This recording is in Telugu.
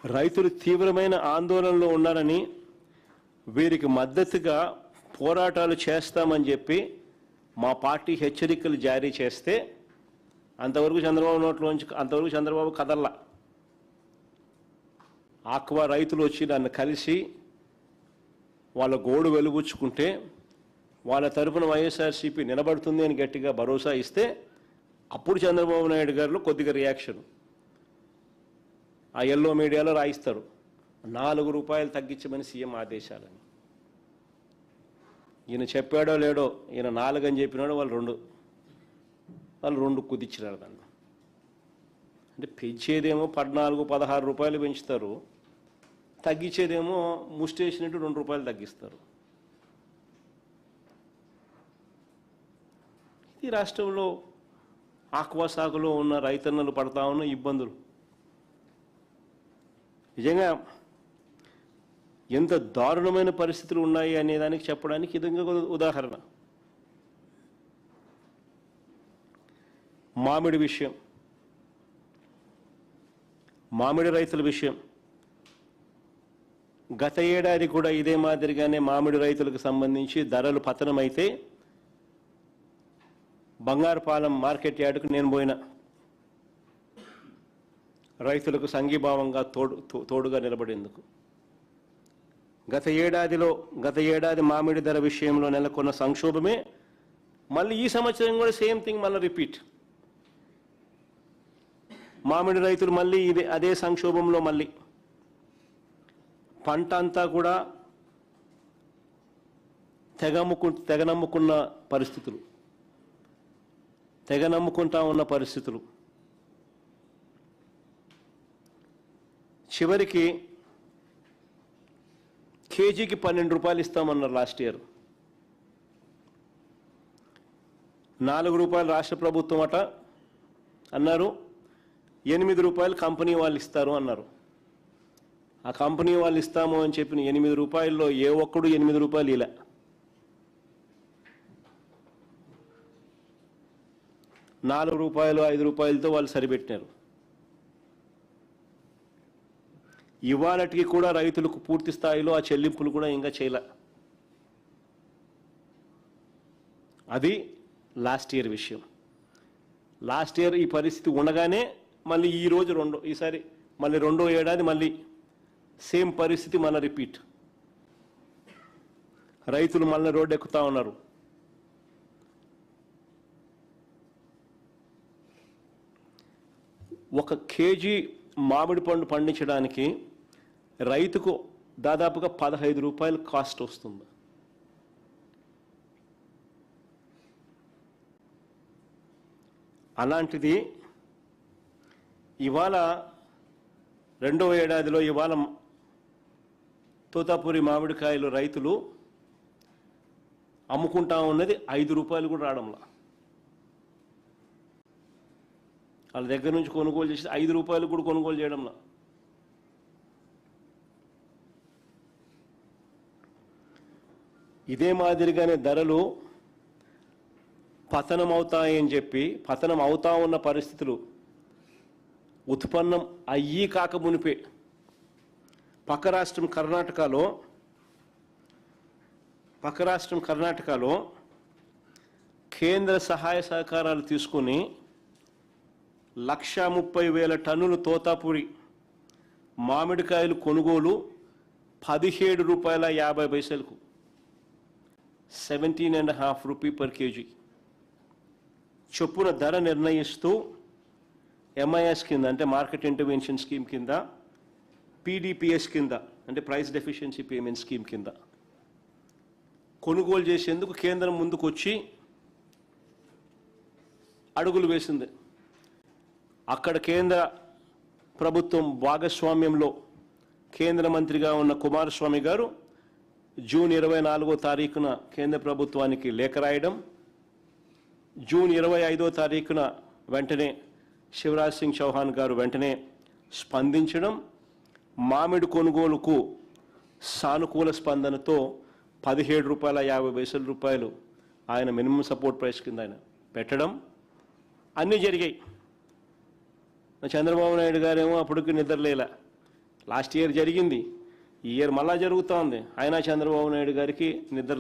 రైతులు తీవ్రమైన ఆందోళనలో ఉన్నారని, వీరికి మద్దతుగా పోరాటాలు చేస్తామని చెప్పి మా పార్టీ హెచ్చరికలు జారీ చేస్తే అంతవరకు చంద్రబాబు కదల్లా. ఆక్వా రైతులు వచ్చి నన్ను కలిసి వాళ్ళ గోడు వెలుబుచ్చుకుంటే వాళ్ళ తరపున వైఎస్ఆర్సీపీ నిలబడుతుంది అని గట్టిగా భరోసా ఇస్తే అప్పుడు చంద్రబాబు నాయుడు గారిలో కొద్దిగా రియాక్షన్ ఆ ఎల్లో మీడియాలో రాయిస్తారు, 4 రూపాయలు తగ్గించమని సీఎం ఆదేశాలని. ఈయన చెప్పాడో లేడో, ఈయన 4 అని చెప్పినాడో వాళ్ళు 2 కుదిచ్చినారు దాన్ని. అంటే పెంచేదేమో 14-16 రూపాయలు పెంచుతారు, తగ్గించేదేమో ముస్టేసినట్టు 2 రూపాయలు తగ్గిస్తారు. ఈ రాష్ట్రంలో ఆక్వా సాగులో ఉన్న రైతన్నలు పడతా ఉన్న ఇబ్బందులు నిజంగా ఎంత దారుణమైన పరిస్థితులు ఉన్నాయి అనేదానికి చెప్పడానికి ఇది ఉదాహరణ. మామిడి విషయం, మామిడి రైతుల విషయం, గత ఏడాది కూడా ఇదే మాదిరిగానే మామిడి రైతులకు సంబంధించి ధరలు పతనమైతే బంగారుపాలెం మార్కెట్ యార్డుకు నేను పోయినా, రైతులకు సంఘీభావంగా తోడుగా నిలబడేందుకు. గత ఏడాది మామిడి ధర విషయంలో నెలకొన్న సంక్షోభమే మళ్ళీ ఈ సంవత్సరం కూడా సేమ్ థింగ్ మళ్ళీ రిపీట్. మామిడి రైతులు మళ్ళీ అదే సంక్షోభంలో మళ్ళీ పంట అంతా కూడా తెగనమ్ముకున్న పరిస్థితులు, తెగనమ్ముకుంటా ఉన్న పరిస్థితులు. చివరికి కేజీకి 12 రూపాయలు ఇస్తామన్నారు లాస్ట్ ఇయర్. 4 రూపాయలు రాష్ట్ర ప్రభుత్వం అట అన్నారు, 8 రూపాయలు కంపెనీ వాళ్ళు ఇస్తారు అన్నారు. ఆ కంపెనీ వాళ్ళు ఇస్తాము అని చెప్పిన 8 రూపాయల్లో ఏ ఒక్కడు 8 రూపాయలు ఇలా. 4 రూపాయలు 5 రూపాయలతో వాళ్ళు సరిపెట్టినారు. ఇవాళకి కూడా రైతులకు పూర్తి స్థాయిలో ఆ చెల్లింపులు కూడా ఇంకా చేయలే. అది లాస్ట్ ఇయర్ విషయం. లాస్ట్ ఇయర్ ఈ పరిస్థితి ఉండగానే మళ్ళీ ఈసారి మళ్ళీ 2వ ఏడాది మళ్ళీ సేమ్ పరిస్థితి మన రిపీట్. రైతులు మళ్ళీ రోడ్డు ఎక్కుతా ఉన్నారు. ఒక కేజీ మామిడి పండు పండించడానికి రైతుకు దాదాపుగా 15 రూపాయలు కాస్ట్ వస్తుంది. అలాంటిది ఇవాళ 2వ ఏడాదిలో ఇవాళ తోతాపూరి మామిడికాయలు రైతులు అమ్ముకుంటా ఉన్నది 5 రూపాయలు కూడా రావడంలా. వాళ్ళ దగ్గర నుంచి కొనుగోలు చేసి 5 రూపాయలు కూడా కొనుగోలు చేయడంలా. ఇదే మాదిరిగానే ధరలు పతనం అవుతాయని చెప్పి పతనం అవుతా ఉన్న పరిస్థితులు ఉత్పన్నం అయ్యి కాక మునిపే పక్క రాష్ట్రం కర్ణాటకలో కేంద్ర సహాయ సహకారాలు తీసుకుని 1,30,000 టన్నులు తోతాపూరి మామిడికాయలు కొనుగోలు 17 రూపాయల 50 పైసలకు 17.5 రూపీ పర్ కేజీ చొప్పున ధర నిర్ణయిస్తూ ఎంఐఎస్ కింద అంటే మార్కెట్ ఇంటర్వెన్షన్ స్కీమ్ కింద, పీడీపీఎస్ కింద అంటే ప్రైస్ డెఫిషియన్సీ పేమెంట్ స్కీమ్ కింద కొనుగోలు చేసేందుకు కేంద్రం ముందుకు వచ్చి అడుగులు వేసింది. అక్కడ కేంద్ర ప్రభుత్వం భాగస్వామ్యంలో కేంద్ర మంత్రిగా ఉన్న కుమారస్వామి గారు జూన్ 24వ తారీఖున కేంద్ర ప్రభుత్వానికి లేఖ రాయడం, జూన్ 25వ తారీఖున వెంటనే శివరాజ్ సింగ్ చౌహాన్ గారు వెంటనే స్పందించడం, మామిడి కొనుగోలుకు సానుకూల స్పందనతో 17 రూపాయల 50 రూపాయలు ఆయన మినిమం సపోర్ట్ ప్రైస్ కింద ఆయన పెట్టడం అన్నీ జరిగాయి. చంద్రబాబు నాయుడు గారేమో అప్పటికి నిద్రలేలా, లాస్ట్ ఇయర్ జరిగింది, ఈ ఇయర్ మళ్ళా జరుగుతూ ఉంది. అయినా చంద్రబాబు నాయుడు గారికి నిద్ర